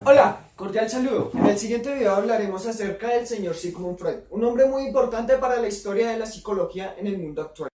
Hola, cordial saludo. En el siguiente video hablaremos acerca del señor Sigmund Freud, un hombre muy importante para la historia de la psicología en el mundo actual.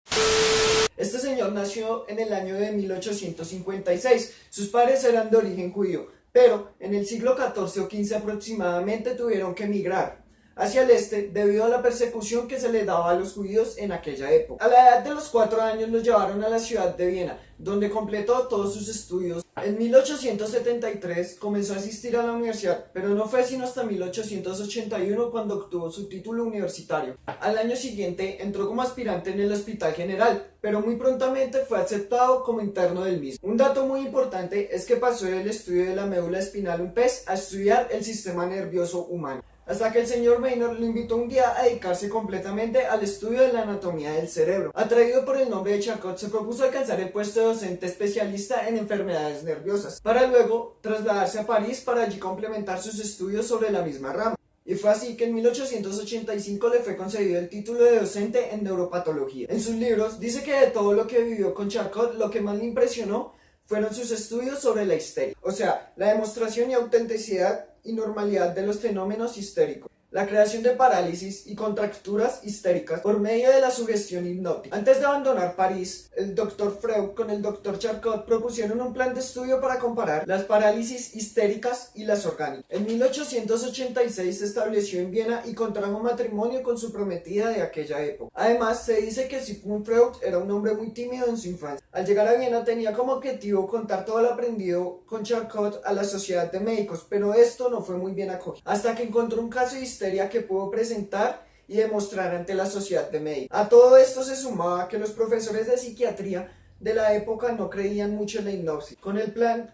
Este señor nació en el año de 1856. Sus padres eran de origen judío, pero en el siglo XIV o XV aproximadamente tuvieron que emigrar hacia el este debido a la persecución que se le daba a los judíos en aquella época. A la edad de los 4 años los llevaron a la ciudad de Viena, donde completó todos sus estudios. En 1873 comenzó a asistir a la universidad, pero no fue sino hasta 1881 cuando obtuvo su título universitario. Al año siguiente entró como aspirante en el Hospital General, pero muy prontamente fue aceptado como interno del mismo. Un dato muy importante es que pasó del estudio de la médula espinal un pez a estudiar el sistema nervioso humano, hasta que el señor Maynard lo invitó un día a dedicarse completamente al estudio de la anatomía del cerebro. Atraído por el nombre de Charcot, se propuso alcanzar el puesto de docente especialista en enfermedades nerviosas, para luego trasladarse a París para allí complementar sus estudios sobre la misma rama. Y fue así que en 1885 le fue concedido el título de docente en neuropatología. En sus libros dice que de todo lo que vivió con Charcot, lo que más le impresionó fueron sus estudios sobre la histeria, o sea, la demostración y autenticidad y normalidad de los fenómenos histéricos, la creación de parálisis y contracturas histéricas por medio de la sugestión hipnótica. Antes de abandonar París, el Dr. Freud con el Dr. Charcot propusieron un plan de estudio para comparar las parálisis histéricas y las orgánicas. En 1886 se estableció en Viena y contrajo matrimonio con su prometida de aquella época. Además, se dice que Sigmund Freud era un hombre muy tímido en su infancia. Al llegar a Viena tenía como objetivo contar todo lo aprendido con Charcot a la sociedad de médicos, pero esto no fue muy bien acogido, hasta que encontró un caso de histeria que pudo presentar y demostrar ante la sociedad de médicos. A todo esto se sumaba que los profesores de psiquiatría de la época no creían mucho en la hipnosis. Con el plan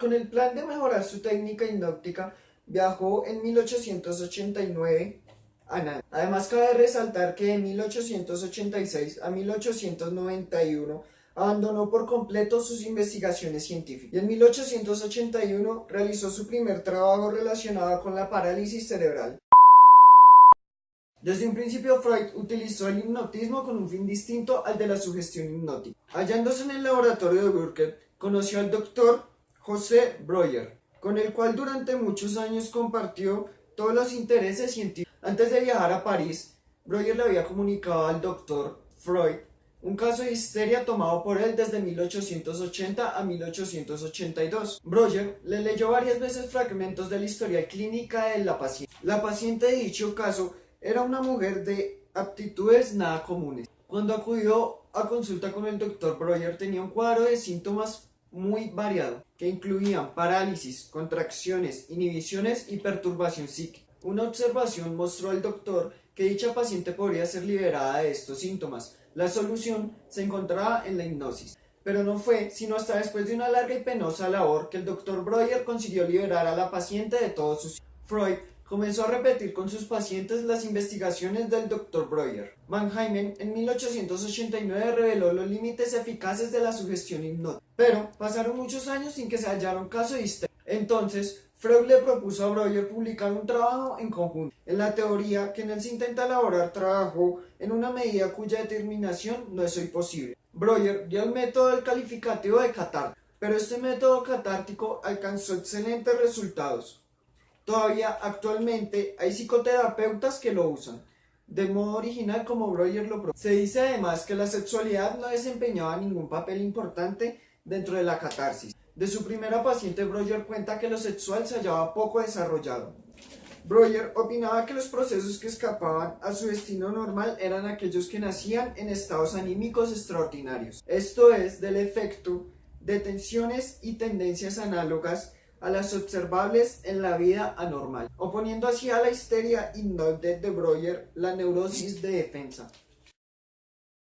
de mejorar su técnica hipnótica, viajó en 1889 a Nantes. Además, cabe resaltar que de 1886 a 1891 abandonó por completo sus investigaciones científicas y en 1881 realizó su primer trabajo relacionado con la parálisis cerebral. Desde un principio, Freud utilizó el hipnotismo con un fin distinto al de la sugestión hipnótica. Hallándose en el laboratorio de Burkett, conoció al doctor José Breuer, con el cual durante muchos años compartió todos los intereses científicos. Antes de viajar a París, Breuer le había comunicado al doctor Freud un caso de histeria tomado por él desde 1880 a 1882. Breuer le leyó varias veces fragmentos de la historia clínica de la paciente. La paciente de dicho caso era una mujer de aptitudes nada comunes. Cuando acudió a consulta con el Dr. Breuer tenía un cuadro de síntomas muy variado, que incluían parálisis, contracciones, inhibiciones y perturbación psíquica. Una observación mostró al doctor que dicha paciente podría ser liberada de estos síntomas. La solución se encontraba en la hipnosis, pero no fue sino hasta después de una larga y penosa labor que el Dr. Breuer consiguió liberar a la paciente de todos sus síntomas. Freud comenzó a repetir con sus pacientes las investigaciones del Dr. Breuer. Mannheim en 1889 reveló los límites eficaces de la sugestión hipnótica, pero pasaron muchos años sin que se hallara un caso de histeria. Entonces, Freud le propuso a Breuer publicar un trabajo en conjunto. En la teoría que en él se intenta elaborar trabajo en una medida cuya determinación no es hoy posible. Breuer dio el método del calificativo de catártico, pero este método catártico alcanzó excelentes resultados. Todavía actualmente hay psicoterapeutas que lo usan de modo original como Breuer lo propuso. Se dice además que la sexualidad no desempeñaba ningún papel importante dentro de la catarsis. De su primera paciente, Breuer cuenta que lo sexual se hallaba poco desarrollado. Breuer opinaba que los procesos que escapaban a su destino normal eran aquellos que nacían en estados anímicos extraordinarios, esto es, del efecto de tensiones y tendencias análogas a las observables en la vida anormal, oponiendo así a la histeria hipnótica de Breuer la neurosis de defensa.